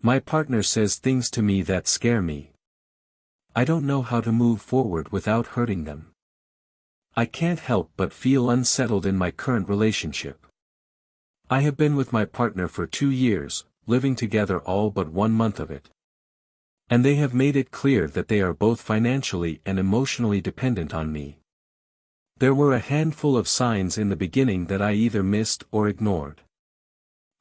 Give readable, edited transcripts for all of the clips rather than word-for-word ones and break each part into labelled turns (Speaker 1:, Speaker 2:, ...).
Speaker 1: My partner says things to me that scare me. I don't know how to move forward without hurting them. I can't help but feel unsettled in my current relationship. I have been with my partner for 2 years, living together all but 1 month of it. And they have made it clear that they are both financially and emotionally dependent on me. There were a handful of signs in the beginning that I either missed or ignored.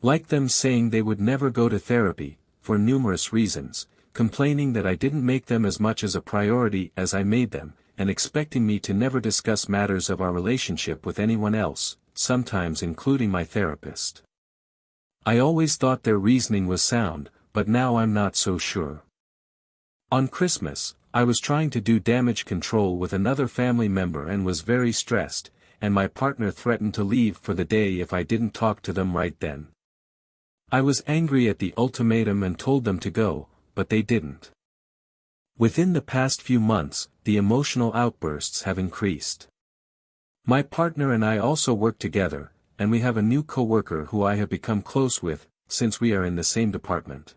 Speaker 1: Like them saying they would never go to therapy, for numerous reasons, complaining that I didn't make them as much as a priority as I made them, and expecting me to never discuss matters of our relationship with anyone else, sometimes including my therapist. I always thought their reasoning was sound, but now I'm not so sure. On Christmas, I was trying to do damage control with another family member and was very stressed, and my partner threatened to leave for the day if I didn't talk to them right then. I was angry at the ultimatum and told them to go, but they didn't. Within the past few months, the emotional outbursts have increased. My partner and I also work together, and we have a new coworker who I have become close with, since we are in the same department.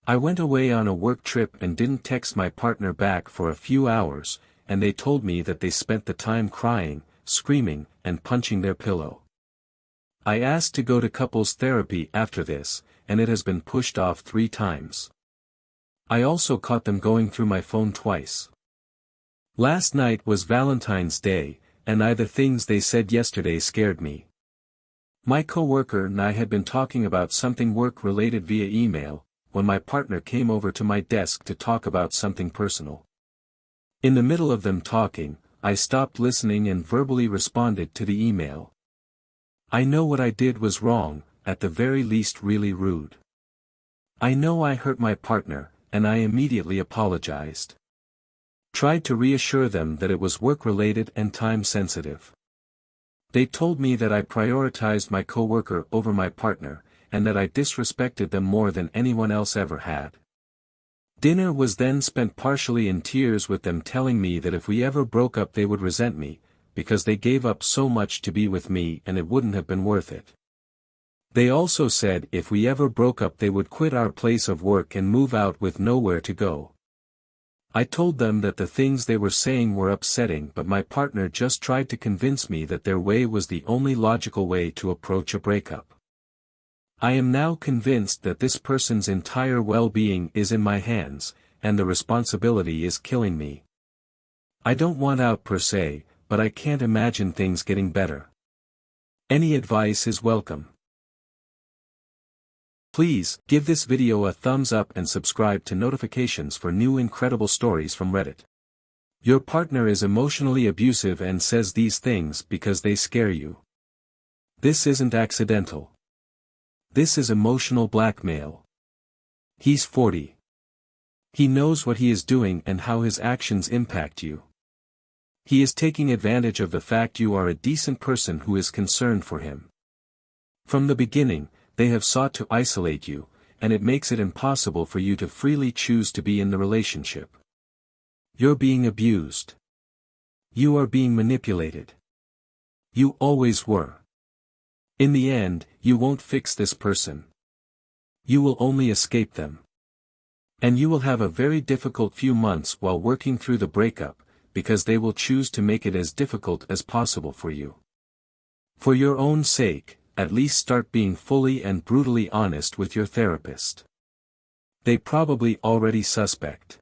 Speaker 1: I went away on a work trip and didn't text my partner back for a few hours, and they told me that they spent the time crying, screaming, and punching their pillow. I asked to go to couples therapy after this, and it has been pushed off 3 times. I also caught them going through my phone twice. Last night was Valentine's Day, and the things they said yesterday scared me. My coworker and I had been talking about something work-related via email, when my partner came over to my desk to talk about something personal. In the middle of them talking, I stopped listening and verbally responded to the email. I know what I did was wrong, at the very least really rude. I know I hurt my partner, and I immediately apologized. Tried to reassure them that it was work-related and time-sensitive. They told me that I prioritized my coworker over my partner, and that I disrespected them more than anyone else ever had. Dinner was then spent partially in tears with them telling me that if we ever broke up they would resent me, because they gave up so much to be with me and it wouldn't have been worth it. They also said if we ever broke up they would quit our place of work and move out with nowhere to go. I told them that the things they were saying were upsetting, but my partner just tried to convince me that their way was the only logical way to approach a breakup. I am now convinced that this person's entire well-being is in my hands, and the responsibility is killing me. I don't want out per se, but I can't imagine things getting better. Any advice is welcome. Please, give this video a thumbs up and subscribe to notifications for new incredible stories from Reddit. Your partner is emotionally abusive and says these things because they scare you. This isn't accidental. This is emotional blackmail. He's 40. He knows what he is doing and how his actions impact you. He is taking advantage of the fact you are a decent person who is concerned for him. From the beginning, they have sought to isolate you, and it makes it impossible for you to freely choose to be in the relationship. You're being abused. You are being manipulated. You always were. In the end, you won't fix this person. You will only escape them. And you will have a very difficult few months while working through the breakup, because they will choose to make it as difficult as possible for you. For your own sake, at least start being fully and brutally honest with your therapist. They probably already suspect.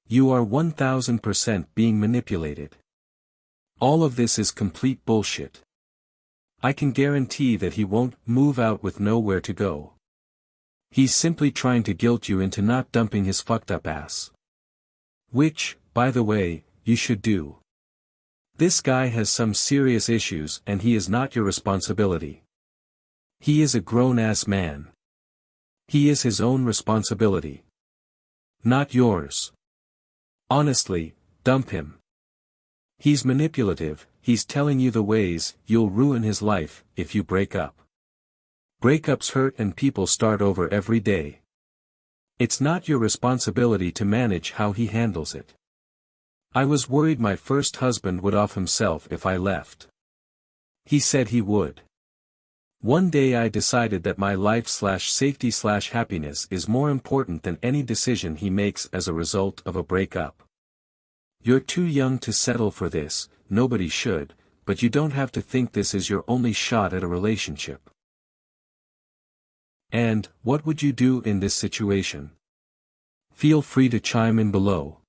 Speaker 1: You are 1000% being manipulated. All of this is complete bullshit. I can guarantee that he won't move out with nowhere to go. He's simply trying to guilt you into not dumping his fucked up ass. Which, by the way, you should do. This guy has some serious issues and he is not your responsibility. He is a grown-ass man. He is his own responsibility. Not yours. Honestly, dump him. He's manipulative, he's telling you the ways you'll ruin his life if you break up. Breakups hurt and people start over every day. It's not your responsibility to manage how he handles it. I was worried my first husband would off himself if I left. He said he would. One day I decided that my life/safety/happiness is more important than any decision he makes as a result of a breakup. You're too young to settle for this, nobody should, but you don't have to think this is your only shot at a relationship. And, what would you do in this situation? Feel free to chime in below.